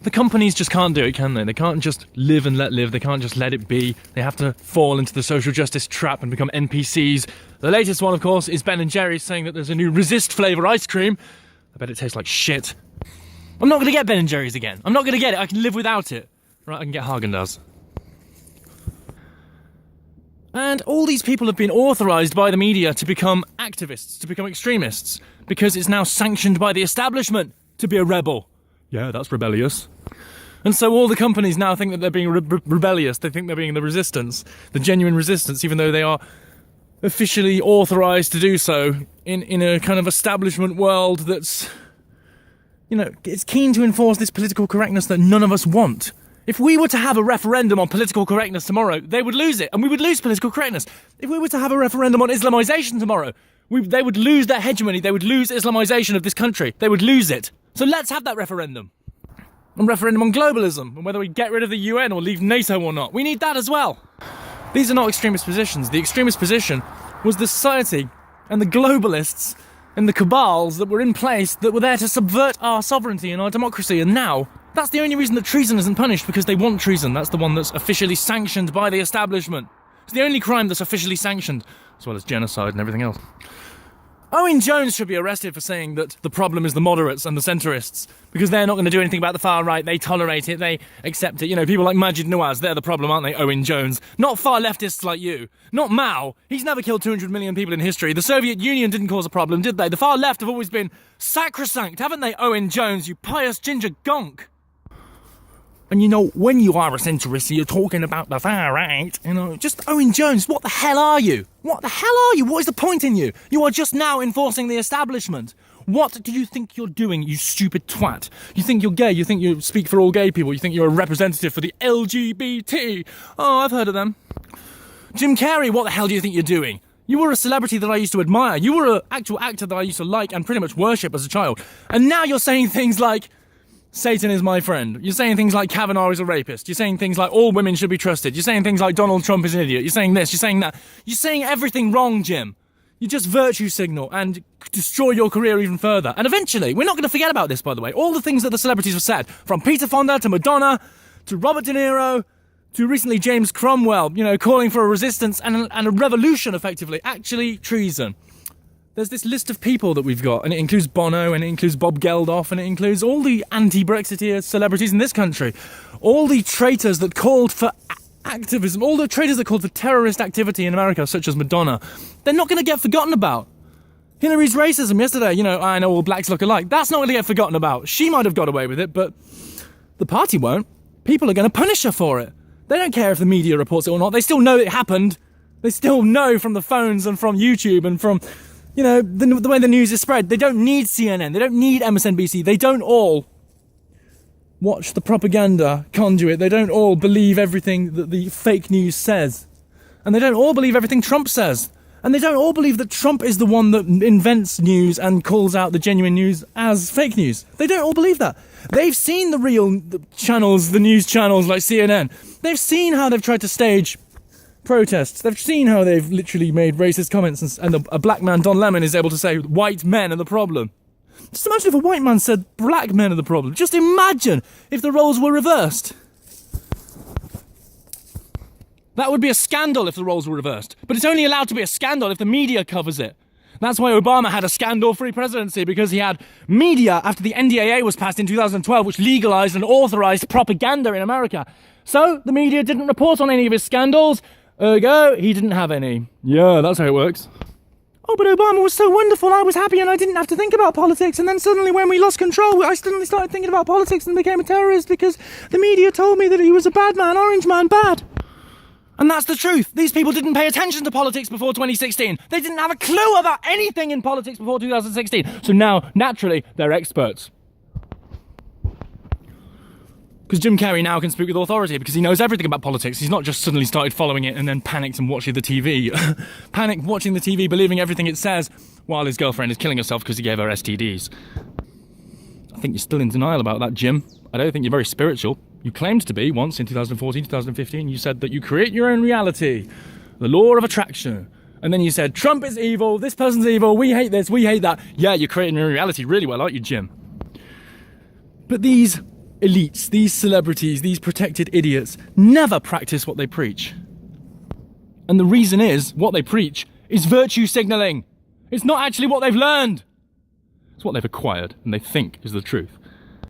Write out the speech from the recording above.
The companies just can't do it, can they? They can't just live and let live. They can't just let it be. They have to fall into the social justice trap and become NPCs. The latest one, of course, is Ben & Jerry's saying that there's a new resist flavour ice cream. I bet it tastes like shit. I'm not going to get Ben & Jerry's again. I'm not going to get it. I can live without it. Right, I can get Haagen-Dazs. And all these people have been authorised by the media to become activists, to become extremists, because it's now sanctioned by the establishment to be a rebel. Yeah, that's rebellious. And so all the companies now think that they're being rebellious. They think they're being the resistance, the genuine resistance, even though they are officially authorised to do so in a kind of establishment world that's, you know, it's keen to enforce this political correctness that none of us want. If we were to have a referendum on political correctness tomorrow, they would lose it, and we would lose political correctness. If we were to have a referendum on Islamisation tomorrow, they would lose their hegemony, they would lose Islamisation of this country. They would lose it. So let's have that referendum. A referendum on globalism, and whether we get rid of the UN or leave NATO or not. We need that as well. These are not extremist positions. The extremist position was the society and the globalists and the cabals that were in place that were there to subvert our sovereignty and our democracy. And now, that's the only reason that treason isn't punished, because they want treason. That's the one that's officially sanctioned by the establishment. It's the only crime that's officially sanctioned, as well as genocide and everything else. Owen Jones should be arrested for saying that the problem is the moderates and the centrists, because they're not going to do anything about the far right. They tolerate it, they accept it. You know, people like Majid Nawaz, they're the problem, aren't they, Owen Jones? Not far leftists like you. Not Mao. He's never killed 200 million people in history. The Soviet Union didn't cause a problem, did they? The far left have always been sacrosanct, haven't they, Owen Jones, you pious ginger gonk? And you know, when you are a centrist, you're talking about the far right, you know, just Owen Jones, what the hell are you? What the hell are you? What is the point in you? You are just now enforcing the establishment. What do you think you're doing, you stupid twat? You think you're gay, you think you speak for all gay people, you think you're a representative for the LGBT. Oh, I've heard of them. Jim Carrey, what the hell do you think you're doing? You were a celebrity that I used to admire. You were an actual actor that I used to like and pretty much worship as a child. And now you're saying things like, Satan is my friend. You're saying things like Kavanaugh is a rapist. You're saying things like all women should be trusted. You're saying things like Donald Trump is an idiot. You're saying this, you're saying that. You're saying everything wrong, Jim. You just virtue signal and destroy your career even further. And eventually, we're not going to forget about this, by the way. All the things that the celebrities have said, from Peter Fonda to Madonna to Robert De Niro to recently James Cromwell, you know, calling for a resistance and a revolution, effectively. Actually, treason. There's this list of people that we've got, and it includes Bono, and it includes Bob Geldof, and it includes all the anti-Brexiteer celebrities in this country. All the traitors that called for activism, all the traitors that called for terrorist activity in America, such as Madonna. They're not going to get forgotten about. Hillary's racism yesterday, you know, I know all blacks look alike. That's not going to get forgotten about. She might have got away with it, but the party won't. People are going to punish her for it. They don't care if the media reports it or not. They still know it happened. They still know from the phones and from YouTube and from, you know, the way the news is spread. They don't need CNN. They don't need MSNBC. They don't all watch the propaganda conduit. They don't all believe everything that the fake news says. And they don't all believe everything Trump says. And they don't all believe that Trump is the one that invents news and calls out the genuine news as fake news. They don't all believe that. They've seen the real channels, the news channels like CNN. They've seen how they've tried to stage protests. They've seen how they've literally made racist comments, and a black man, Don Lemon, is able to say white men are the problem. Just imagine if a white man said black men are the problem. Just imagine if the roles were reversed. That would be a scandal if the roles were reversed. But it's only allowed to be a scandal if the media covers it. That's why Obama had a scandal-free presidency, because he had media after the NDAA was passed in 2012, which legalized and authorized propaganda in America. So the media didn't report on any of his scandals. Ergo, he didn't have any. Yeah, that's how it works. Oh, but Obama was so wonderful, I was happy and I didn't have to think about politics, and then suddenly when we lost control, I suddenly started thinking about politics and became a terrorist because the media told me that he was a bad man, orange man, bad. And that's the truth. These people didn't pay attention to politics before 2016. They didn't have a clue about anything in politics before 2016. So now, naturally, they're experts. Because Jim Carrey now can speak with authority because he knows everything about politics. He's not just suddenly started following it and then panicked and watching the TV. Panicked watching the TV, believing everything it says, while his girlfriend is killing herself because he gave her STDs. I think you're still in denial about that, Jim. I don't think you're very spiritual. You claimed to be once in 2014, 2015. You said that you create your own reality. The law of attraction. And then you said, Trump is evil, this person's evil, we hate this, we hate that. Yeah, you're creating your own reality really well, aren't you, Jim? But these elites, these celebrities, these protected idiots never practice what they preach. And the reason is, what they preach is virtue signalling. It's not actually what they've learned. It's what they've acquired and they think is the truth.